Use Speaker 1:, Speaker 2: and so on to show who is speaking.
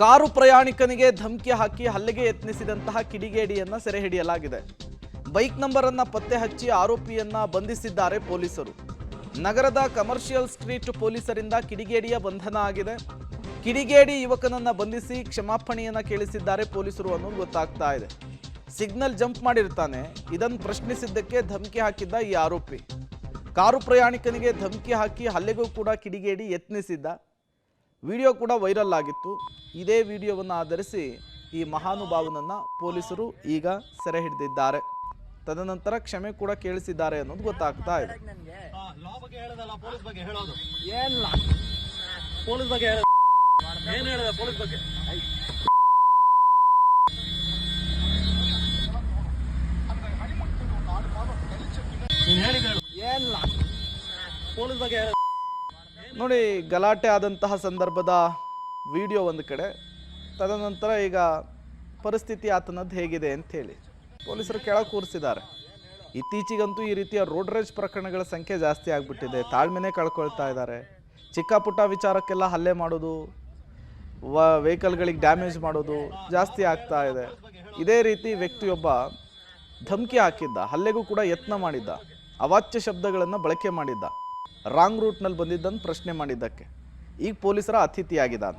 Speaker 1: Car ಪ್ರಯಾಣಿಕನಿಗೆ ಧಮಕಿ ಹಾಕಿ ಹಲ್ಲೆಗೆ ಯತ್ನಿಸಿದಂತಹ ಕಿಡಿಗೇಡಿಯನ್ನ ಸೆರೆ ಹಿಡಿಯಲಾಗಿದೆ. Bike number ಅನ್ನ ಪತ್ತೆ ಹಚ್ಚಿ ಆರೋಪಿಯನ್ನ ಬಂಧಿಸಿದ್ದಾರೆ ಪೊಲೀಸರು. ನಗರದ ಕಮರ್ಷಿಯಲ್ ಸ್ಟ್ರೀಟ್ ಪೊಲೀಸರಿಂದ ಕಿಡಿಗೇಡಿಯ ಬಂಧನ ಆಗಿದೆ. ಕಿಡಿಗೇಡಿ ಯುವಕನನ್ನ ಬಂಧಿಸಿ ಕ್ಷಮಾಪಣೆಯನ್ನ ಕೇಳಿಸಿದ್ದಾರೆ ಪೊಲೀಸರು ಅನ್ನೋದು ಗೊತ್ತಾಗ್ತಾ ಇದೆ. ಸಿಗ್ನಲ್ ಜಂಪ್ ಮಾಡಿರ್ತಾನೆ, ಇದನ್ನು ಪ್ರಶ್ನಿಸಿದ್ದಕ್ಕೆ ಧಮಕಿ ಹಾಕಿದ್ದ ಈ ಆರೋಪಿ. ಕಾರು ಪ್ರಯಾಣಿಕನಿಗೆ ಧಮಕಿ ಹಾಕಿ ಹಲ್ಲೆಗೂ ಕೂಡ ಕಿಡಿಗೇಡಿ ಯತ್ನಿಸಿದ್ದ. ವಿಡಿಯೋ ಕೂಡ ವೈರಲ್ ಆಗಿತ್ತು. ಇದೇ ವಿಡಿಯೋವನ್ನು ಆಧರಿಸಿ ಈ ಮಹಾನುಭಾವನನ್ನ ಪೊಲೀಸರು ಈಗ ಸೆರೆ ಹಿಡಿದಿದ್ದಾರೆ. ತದನಂತರ ಕ್ಷಮೆ ಕೂಡ ಕೇಳಿಸಿದ್ದಾರೆ ಅನ್ನೋದು ಗೊತ್ತಾಗ್ತಾ ಇದೆ. ನೋಡಿ, ಗಲಾಟೆ ಆದಂತಹ ಸಂದರ್ಭದ ವಿಡಿಯೋ ಒಂದು ಕಡೆ, ತದನಂತರ ಈಗ ಪರಿಸ್ಥಿತಿ ಆತನದ್ದು ಹೇಗಿದೆ ಅಂತ ಹೇಳಿ ಪೊಲೀಸರು ಕೆಳಗೆ ಕೂರಿಸಿದ್ದಾರೆ. ಇತ್ತೀಚೆಗಂತೂ ಈ ರೀತಿಯ ರೋಡ್ ರೇಜ್ ಪ್ರಕರಣಗಳ ಸಂಖ್ಯೆ ಜಾಸ್ತಿ ಆಗಿಬಿಟ್ಟಿದೆ. ತಾಳ್ಮೆನೇ ಕಳ್ಕೊಳ್ತಾ ಇದ್ದಾರೆ. ಚಿಕ್ಕ ಪುಟ್ಟ ವಿಚಾರಕ್ಕೆಲ್ಲ ಹಲ್ಲೆ ಮಾಡೋದು, ವೆಹಿಕಲ್ಗಳಿಗೆ ಡ್ಯಾಮೇಜ್ ಮಾಡೋದು ಜಾಸ್ತಿ ಆಗ್ತಾ ಇದೆ. ಇದೇ ರೀತಿ ವ್ಯಕ್ತಿಯೊಬ್ಬ ಧಮಕಿ ಹಾಕಿದ್ದ, ಹಲ್ಲೆಗೂ ಕೂಡ ಯತ್ನ ಮಾಡಿದ್ದ, ಅವಾಚ್ಯ ಶಬ್ದಗಳನ್ನು ಬಳಕೆ ಮಾಡಿದ್ದ, ರಾಂಗ್ ರೂಟ್ನಲ್ಲಿ ಬಂದಿದ್ದನ್ನು ಪ್ರಶ್ನೆ ಮಾಡಿದ್ದಕ್ಕೆ ಈಗ ಪೊಲೀಸರ ಅತಿಥಿಯಾಗಿದ್ದಾನೆ.